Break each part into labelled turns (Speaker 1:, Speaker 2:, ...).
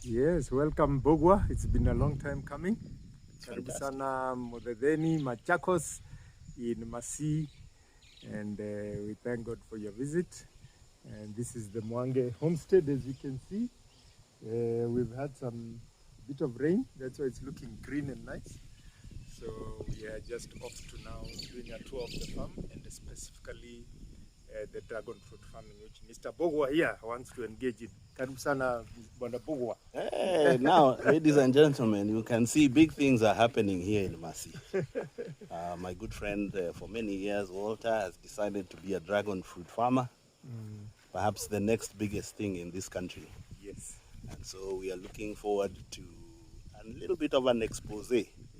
Speaker 1: Yes, welcome Bogwa. It's been a long time coming. Karibu
Speaker 2: Fantastic.
Speaker 1: sana Modedeni, Machakos in Masii, and we thank God for your visit. And this is the Muange homestead, as you can see. We've had some bit of rain, that's why it's looking green and nice. So we are just off to now doing a tour of the farm, and specifically the dragon fruit farming, which Mr. Bogwa here wants to engage in. Karibu sana Bwana Bogwa.
Speaker 2: Hey, now, ladies and gentlemen, you can see big things are happening here in Masii. My good friend for many years, Walter, has decided to be a dragon fruit farmer, perhaps the next biggest thing in this country.
Speaker 1: Yes.
Speaker 2: And so we are looking forward to a little bit of an expose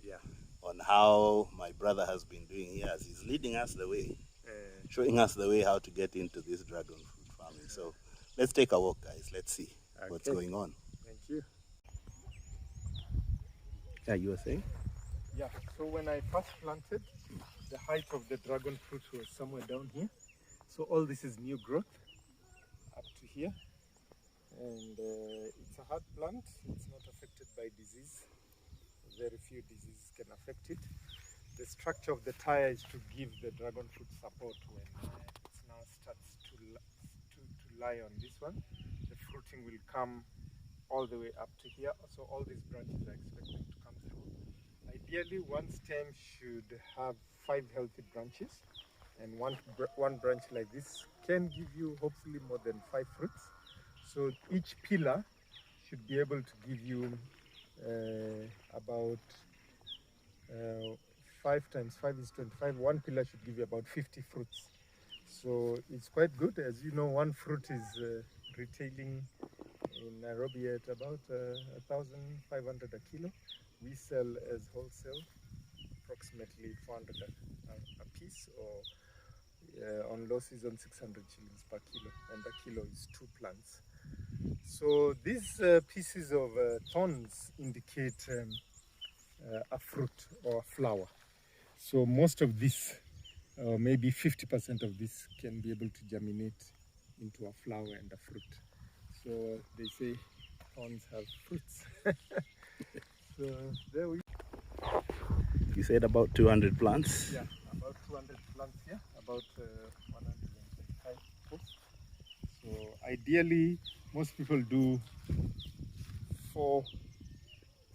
Speaker 1: Yeah.
Speaker 2: on how my brother has been doing here as he's leading us the way, showing us the way how to get into this dragon fruit farming. So let's take a walk, guys. Let's see what's going on.
Speaker 1: Thank you.
Speaker 2: Yeah, you were saying?
Speaker 1: Yeah, so when I first planted, the height of the dragon fruit was somewhere down here. So all this is new growth up to here. And it's a hard plant. It's not affected by disease. Very few diseases can affect it. The structure of the tire is to give the dragon fruit support when it now starts to lie on this one. The fruiting will come all the way up to here. So all these branches are expected to come through. Ideally, one stem should have 5 healthy branches, and one branch like this can give you hopefully more than 5 fruits. So each pillar should be able to give you about 5 times 5 is 25. One pillar should give you about 50 fruits. So it's quite good. As you know, one fruit is retailing in Nairobi at about 1,500 a kilo. We sell as wholesale approximately 400 a piece, or on low season 600 shillings per kilo, and a kilo is 2 plants. So these pieces of thorns indicate a fruit or a flower. So most of this, maybe 50% of this, can be able to germinate into a flower and a fruit. So they say thorns have fruits. So there we go.
Speaker 2: You said about 200 plants?
Speaker 1: Yeah, about 200 plants here, about 125 posts. So ideally, most people do 4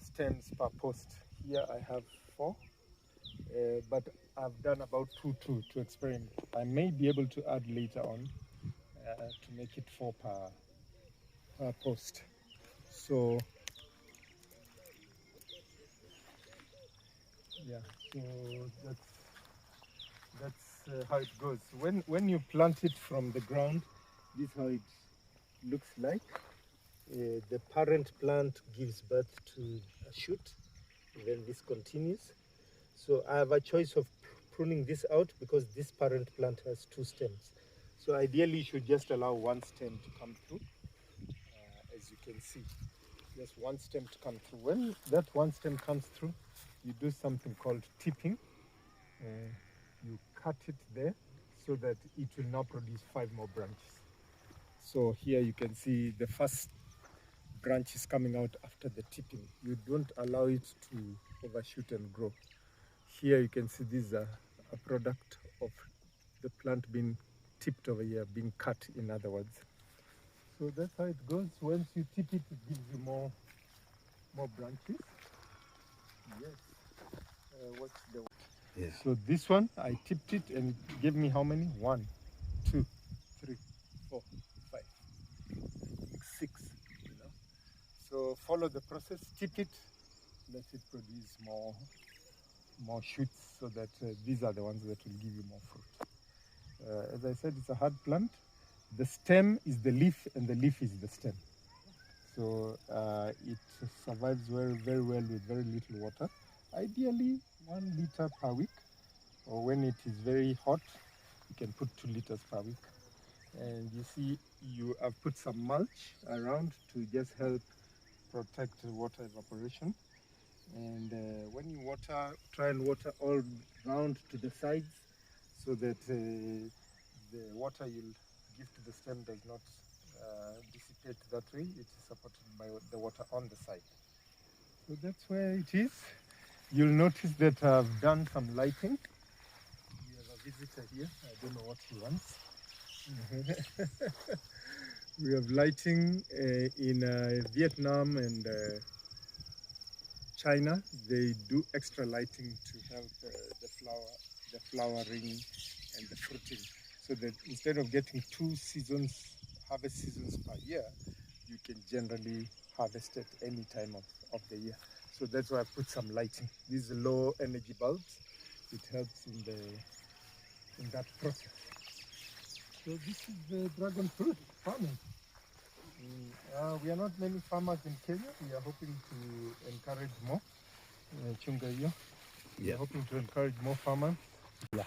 Speaker 1: stems per post. Here I have 4, but I've done about 2 to experiment. I may be able to add later on to make it 4 per post. So yeah, so that's how it goes. When you plant it from the ground, this is how it looks like. The parent plant gives birth to a shoot, and then this continues. So I have a choice of pruning this out because this parent plant has 2 stems. So ideally you should just allow 1 stem to come through, as you can see. Just 1 stem to come through. When that 1 stem comes through, you do something called tipping. You cut it there so that it will now produce 5 more branches. So here you can see the first branch is coming out after the tipping. You don't allow it to overshoot and grow. Here you can see this is a product of the plant being tipped over here, being cut, in other words. So that's how it goes. Once you tip it, it gives you more branches. Yes. What's the
Speaker 2: Yeah.
Speaker 1: So this one, I tipped it and it gave me how many? 1, 2, 3, 4, 5, 6. You know. So follow the process, tip it, let it produce more shoots, so that these are the ones that will give you more fruit. As I said, it's a hard plant. The stem is the leaf, and the leaf is the stem. So it survives very well with very little water. Ideally 1 liter per week, or when it is very hot, you can put 2 liters per week. And you see, you have put some mulch around to just help protect water evaporation. And when you water, try and water all round to the sides, so that the water you'll give to the stem does not dissipate that way. It is supported by the water on the side. So that's where it is. You'll notice that I've done some lighting. We have a visitor here. I don't know what he wants. We have lighting in Vietnam and China. They do extra lighting to help the flowering and the fruiting. So that instead of getting 2 seasons, harvest seasons per year, you can generally harvest at any time of the year. So that's why I put some lighting. These low energy bulbs. It helps in that process. So this is the dragon fruit farming. We are not many farmers in Kenya. We are hoping to encourage more. We are hoping to encourage more farmers. Yeah.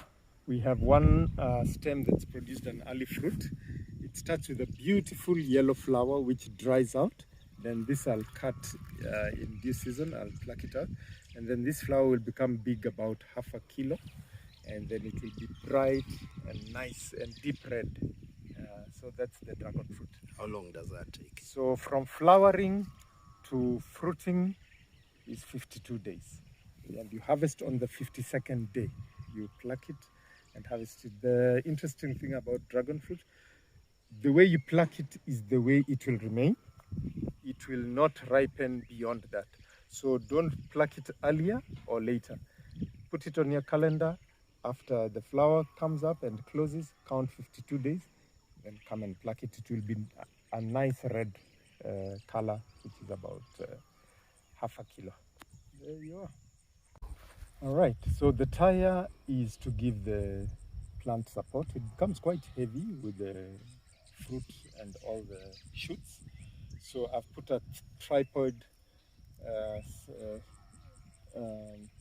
Speaker 1: We have one stem that's produced an early fruit. It starts with a beautiful yellow flower which dries out. Then this I'll cut in due season. I'll pluck it out. And then this flower will become big, about half a kilo. And then it will be bright and nice and deep red. So that's the dragon fruit.
Speaker 2: How long does that take?
Speaker 1: So from flowering to fruiting is 52 days. And you harvest on the 52nd day. You pluck it and harvest it. The interesting thing about dragon fruit, the way you pluck it is the way it will remain. It will not ripen beyond that. So don't pluck it earlier or later. Put it on your calendar. After the flower comes up and closes, count 52 days, then come and pluck it. It will be a nice red color, which is about half a kilo. There you are. All right, so the tire is to give the plant support. It becomes quite heavy with the fruit and all the shoots. So I've put a tripod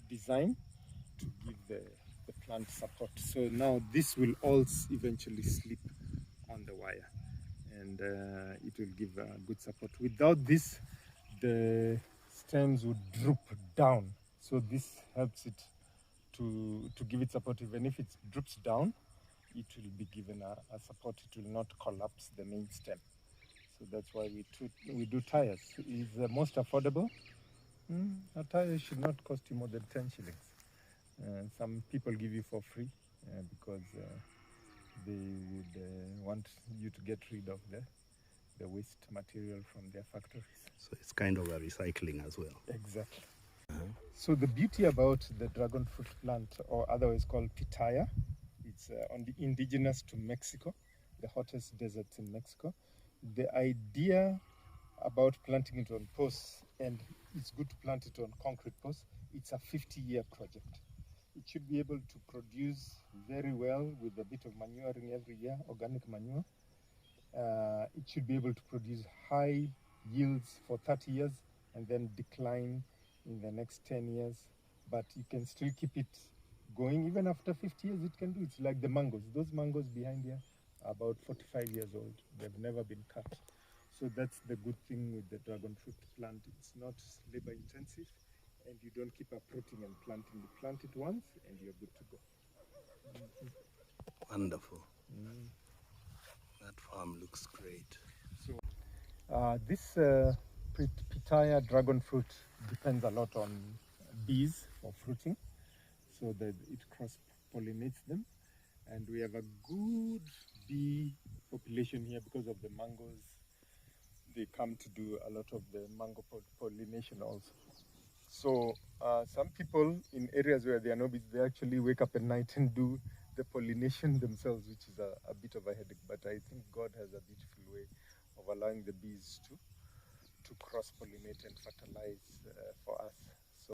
Speaker 1: design to give the plant support. So now this will all eventually slip on the wire, and it will give good support. Without this, the stems would droop down. So this helps it to give it support. Even if it droops down, it will be given a support. It will not collapse the main stem. So that's why we do tires. It's the most affordable. A tire should not cost you more than 10 shillings. Some people give you for free because they would want you to get rid of the waste material from their factories.
Speaker 2: So it's kind of a recycling as well.
Speaker 1: Exactly. So the beauty about the dragon fruit plant, or otherwise called pitaya, it's indigenous to Mexico, the hottest deserts in Mexico. The idea about planting it on posts, and it's good to plant it on concrete posts, it's a 50-year project. It should be able to produce very well with a bit of manuring every year, organic manure. It should be able to produce high yields for 30 years and then decline in the next 10 years. But you can still keep it going even after 50 years. It can do. It's like the mangoes. Those mangoes behind here are about 45 years old. They've never been cut. So that's the good thing with the dragon fruit plant. It's not labor intensive, and you don't keep uprooting and planting. You plant it once and you're good to go.
Speaker 2: Wonderful. That farm looks great.
Speaker 1: So this pitaya dragon fruit depends a lot on bees for fruiting, so that it cross-pollinates them. And we have a good bee population here because of the mangoes. They come to do a lot of the mango pollination also. So some people in areas where there are no bees, they actually wake up at night and do the pollination themselves, which is a bit of a headache. But I think God has a beautiful way of allowing the bees to cross-pollinate and fertilize for us.